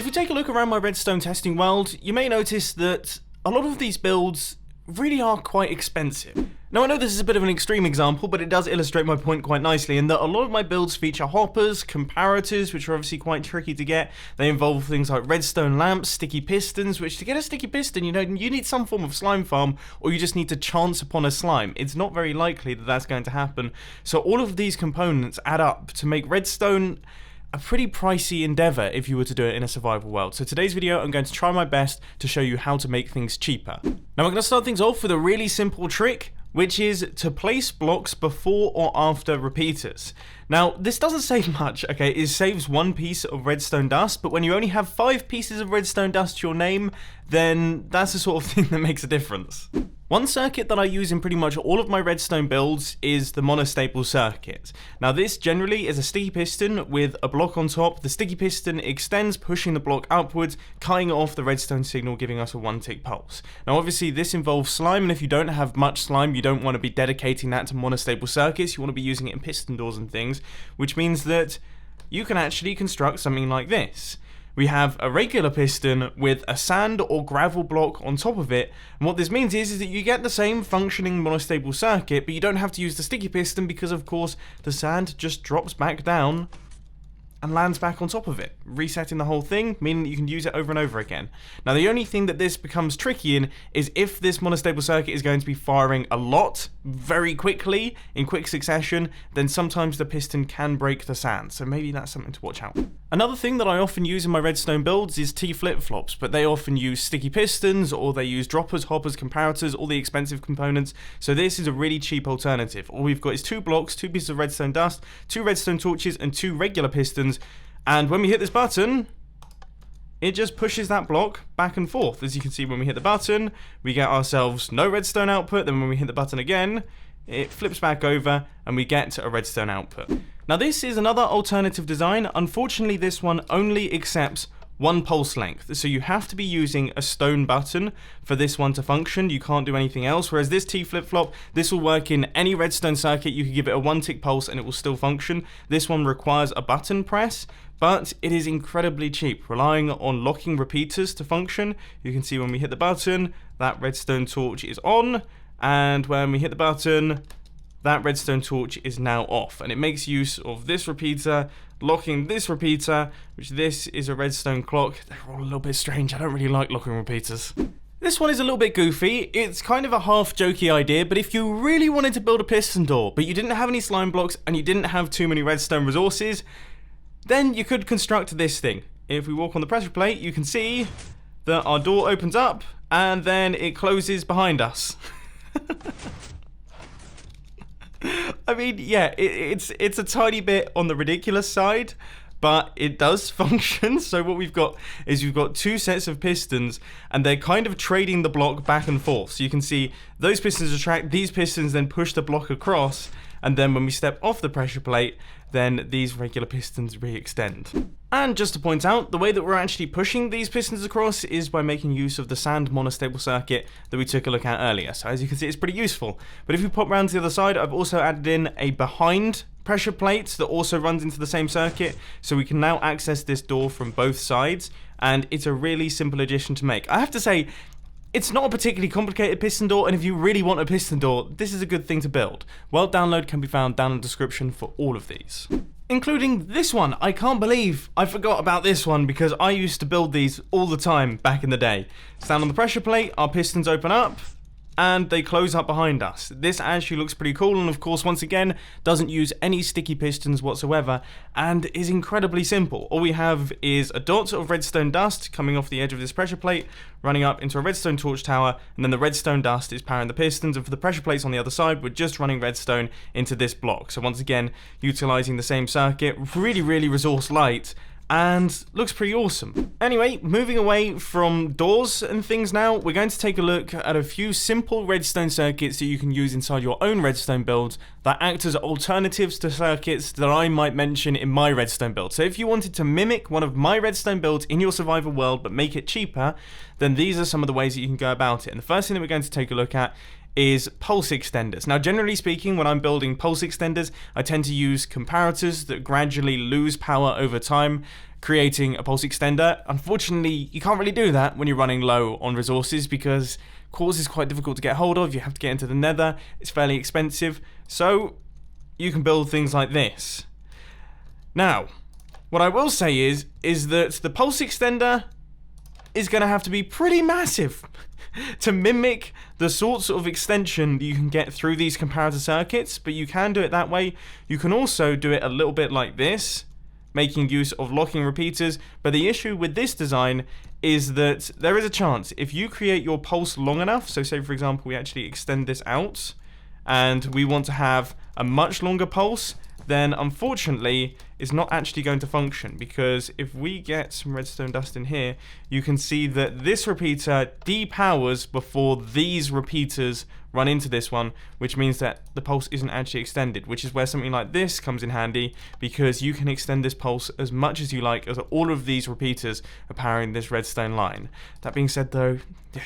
If you take a look around my redstone testing world, you may notice that a lot of these builds really are quite expensive. Now I know this is a bit of an extreme example, but it does illustrate my point quite nicely in that a lot of my builds feature hoppers, comparators, which are obviously quite tricky to get. They involve things like redstone lamps, sticky pistons, which to get a sticky piston, you need some form of slime farm, or you just need to chance upon a slime. It's not very likely that that's going to happen. So all of these components add up to make redstone a pretty pricey endeavor if you were to do it in a survival world. So today's video, I'm going to try my best to show you how to make things cheaper. Now we're going to start things off with a really simple trick, which is to place blocks before or after repeaters. Now, this doesn't save much, okay? It saves 1 piece of redstone dust, but when you only have 5 pieces of redstone dust to your name, then that's the sort of thing that makes a difference. One circuit that I use in pretty much all of my redstone builds is the Monostable circuit. Now this generally is a sticky piston with a block on top. The sticky piston extends, pushing the block upwards, cutting off the redstone signal, giving us a 1-tick pulse. Now obviously this involves slime, and if you don't have much slime, you don't want to be dedicating that to Monostable circuits. You want to be using it in piston doors and things, which means that you can actually construct something like this. We have a regular piston with a sand or gravel block on top of it, and what this means is that you get the same functioning monostable circuit, but you don't have to use the sticky piston because of course the sand just drops back down and lands back on top of it, resetting the whole thing, meaning that you can use it over and over again. Now the only thing that this becomes tricky in is if this monostable circuit is going to be firing a lot, very quickly, in quick succession, then sometimes the piston can break the sand, so maybe that's something to watch out. Another thing that I often use in my redstone builds is Tflipflops, but they often use sticky pistons, or they use droppers, hoppers, comparators, all the expensive components, so this is a really cheap alternative. All we've got is 2 blocks, 2 pieces of redstone dust, 2 redstone torches, and 2 regular pistons, and when we hit this button, it just pushes that block back and forth. As you can see, when we hit the button, we get ourselves no redstone output, then when we hit the button again, it flips back over and we get a redstone output. Now this is another alternative design. Unfortunately, this one only accepts 1 pulse length, so you have to be using a stone button for this one to function. You can't do anything else, whereas this Tflipflop, this will work in any redstone circuit. You can give it a 1-tick pulse and it will still function. This one requires a button press, but it is incredibly cheap, relying on locking repeaters to function. You can see when we hit the button, that redstone torch is on, and when we hit the button, that redstone torch is now off, and it makes use of this repeater, locking this repeater, which this is a redstone clock. They're all a little bit strange. I don't really like locking repeaters. This one is a little bit goofy. It's kind of a half jokey idea, but if you really wanted to build a piston door, but you didn't have any slime blocks and you didn't have too many redstone resources, then you could construct this thing. If we walk on the pressure plate, you can see that our door opens up and then it closes behind us. I mean, yeah, it's a tiny bit on the ridiculous side, but it does function. So what we've got is you've got 2 sets of pistons, and they're kind of trading the block back and forth. So you can see those pistons attract, these pistons then push the block across, and then when we step off the pressure plate, then these regular pistons re-extend. And just to point out, the way that we're actually pushing these pistons across is by making use of the sand monostable circuit that we took a look at earlier. So as you can see, it's pretty useful. But if we pop around to the other side, I've also added in a behind pressure plate that also runs into the same circuit, so we can now access this door from both sides, and it's a really simple addition to make. I have to say, it's not a particularly complicated piston door, and if you really want a piston door, this is a good thing to build. World download can be found down in the description for all of these, including this one. I can't believe I forgot about this one because I used to build these all the time back in the day. Stand on the pressure plate, our pistons open up, and they close up behind us. This actually looks pretty cool, and of course, once again, doesn't use any sticky pistons whatsoever, and is incredibly simple. All we have is a dot of redstone dust coming off the edge of this pressure plate, running up into a redstone torch tower, and then the redstone dust is powering the pistons, and for the pressure plates on the other side, we're just running redstone into this block. So once again, utilizing the same circuit, really resource light, and looks pretty awesome. Anyway, moving away from doors and things now, we're going to take a look at a few simple redstone circuits that you can use inside your own redstone builds that act as alternatives to circuits that I might mention in my redstone build. So if you wanted to mimic one of my redstone builds in your survival world but make it cheaper, then these are some of the ways that you can go about it. And the first thing that we're going to take a look at is pulse extenders. Now, generally speaking, when I'm building pulse extenders, I tend to use comparators that gradually lose power over time. creating a pulse extender. Unfortunately, you can't really do that when you're running low on resources because quartz is quite difficult to get hold of. You have to get into the nether. It's fairly expensive. So you can build things like this. Now, what I will say is that the pulse extender is going to have to be pretty massive to mimic the sorts of extension that you can get through these comparator circuits, but you can do it that way. You can also do it a little bit like this, making use of locking repeaters, but the issue with this design is that there is a chance if you create your pulse long enough, so say for example we actually extend this out and we want to have a much longer pulse, then unfortunately it's not actually going to function, because if we get some redstone dust in here, you can see that this repeater depowers before these repeaters run into this one, which means that the pulse isn't actually extended, which is where something like this comes in handy, because you can extend this pulse as much as you like as all of these repeaters are powering this redstone line. That being said though,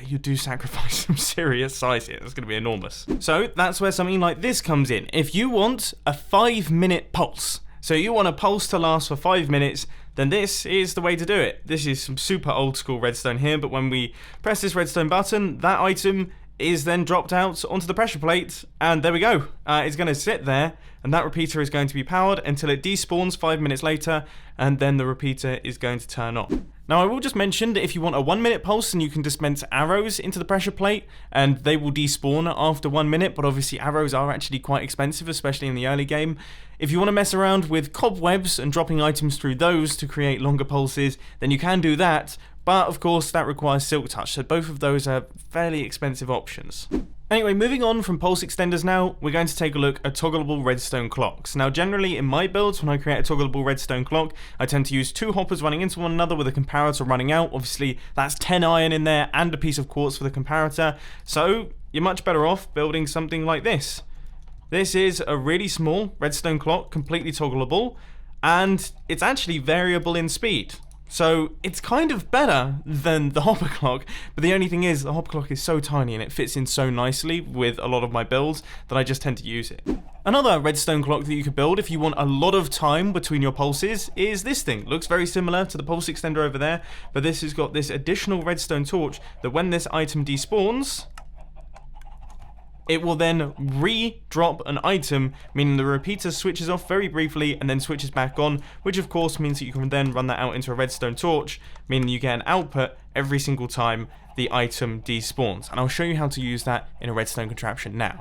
you do sacrifice some serious size here. It's going to be enormous. So that's where something like this comes in. If you want a 5-minute pulse, so you want a pulse to last for 5 minutes, then this is the way to do it. This is some super old school redstone here, but when we press this redstone button, that item is then dropped out onto the pressure plate, and there we go. It's going to sit there, and that repeater is going to be powered until it despawns 5 minutes later, and then the repeater is going to turn on. Now I will just mention that if you want a 1-minute pulse, then you can dispense arrows into the pressure plate and they will despawn after 1 minute, but obviously arrows are actually quite expensive, especially in the early game. If you want to mess around with cobwebs and dropping items through those to create longer pulses, then you can do that, but of course that requires silk touch, so both of those are fairly expensive options. Anyway, moving on from pulse extenders now, we're going to take a look at toggleable redstone clocks. Now generally in my builds, when I create a toggleable redstone clock, I tend to use 2 hoppers running into one another with a comparator running out. Obviously that's 10 iron in there and a piece of quartz for the comparator, so you're much better off building something like this. This is a really small redstone clock, completely toggleable, and it's actually variable in speed. So it's kind of better than the hopper clock, but the only thing is the hopper clock is so tiny and it fits in so nicely with a lot of my builds that I just tend to use it. Another redstone clock that you could build if you want a lot of time between your pulses is this thing. It looks very similar to the pulse extender over there, but this has got this additional redstone torch that when this item despawns, it will then re-drop an item, meaning the repeater switches off very briefly and then switches back on, which of course means that you can then run that out into a redstone torch, meaning you get an output every single time the item despawns. And I'll show you how to use that in a redstone contraption now.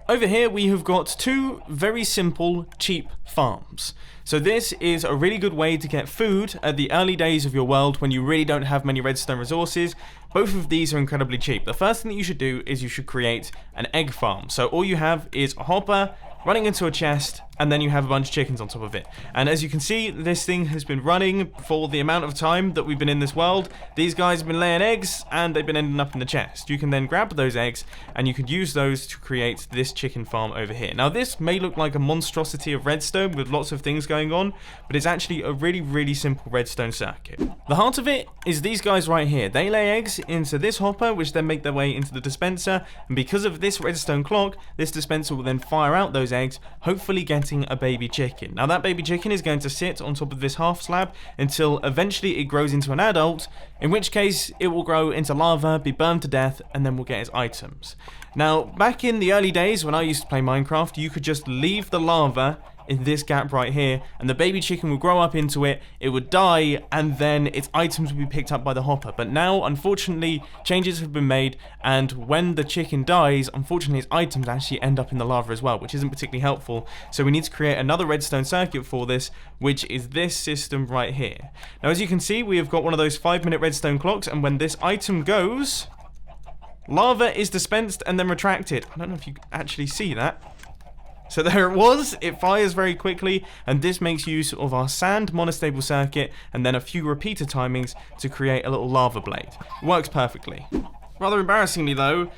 Over here we have got 2 very simple, cheap farms. So this is a really good way to get food at the early days of your world when you really don't have many redstone resources. Both of these are incredibly cheap. The first thing that you should do is you should create an egg farm. So all you have is a hopper running into a chest, and then you have a bunch of chickens on top of it. And as you can see, this thing has been running for the amount of time that we've been in this world. These guys have been laying eggs, and they've been ending up in the chest. You can then grab those eggs, and you can use those to create this chicken farm over here. Now this may look like a monstrosity of redstone with lots of things going on, but it's actually a really, really simple redstone circuit. The heart of it is these guys right here. They lay eggs into this hopper, which then make their way into the dispenser, and because of this redstone clock, this dispenser will then fire out those eggs, hopefully getting a baby chicken. Now that baby chicken is going to sit on top of this half slab until eventually it grows into an adult, in which case it will grow into lava, be burned to death, and then we'll get its items. Now back in the early days when I used to play Minecraft, you could just leave the lava in this gap right here, and the baby chicken would grow up into it, it would die, and then its items would be picked up by the hopper. But now, unfortunately, changes have been made, and when the chicken dies, unfortunately its items actually end up in the lava as well, which isn't particularly helpful. So we need to create another redstone circuit for this, which is this system right here. Now as you can see, we have got one of those 5-minute redstone clocks, and when this item goes, lava is dispensed and then retracted. I don't know if you can actually see that. So there it was, it fires very quickly, and this makes use of our sand monostable circuit and then a few repeater timings to create a little lava blade. It works perfectly. Rather embarrassingly though,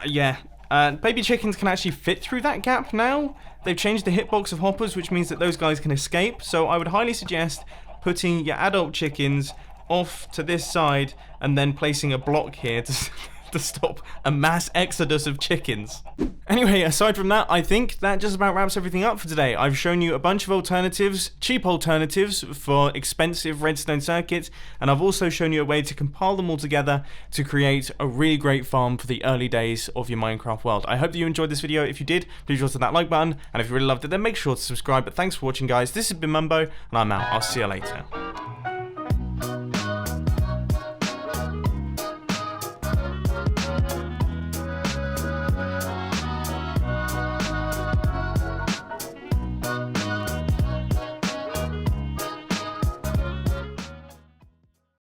baby chickens can actually fit through that gap now. They've changed the hitbox of hoppers, which means that those guys can escape, so I would highly suggest putting your adult chickens off to this side and then placing a block here to to stop a mass exodus of chickens. Anyway, aside from that, I think that just about wraps everything up for today. I've shown you a bunch of alternatives, cheap alternatives for expensive redstone circuits, and I've also shown you a way to compile them all together to create a really great farm for the early days of your Minecraft world. I hope that you enjoyed this video. If you did, please hit that like button, and if you really loved it, then make sure to subscribe. But thanks for watching, guys. This has been Mumbo, and I'm out. I'll see you later.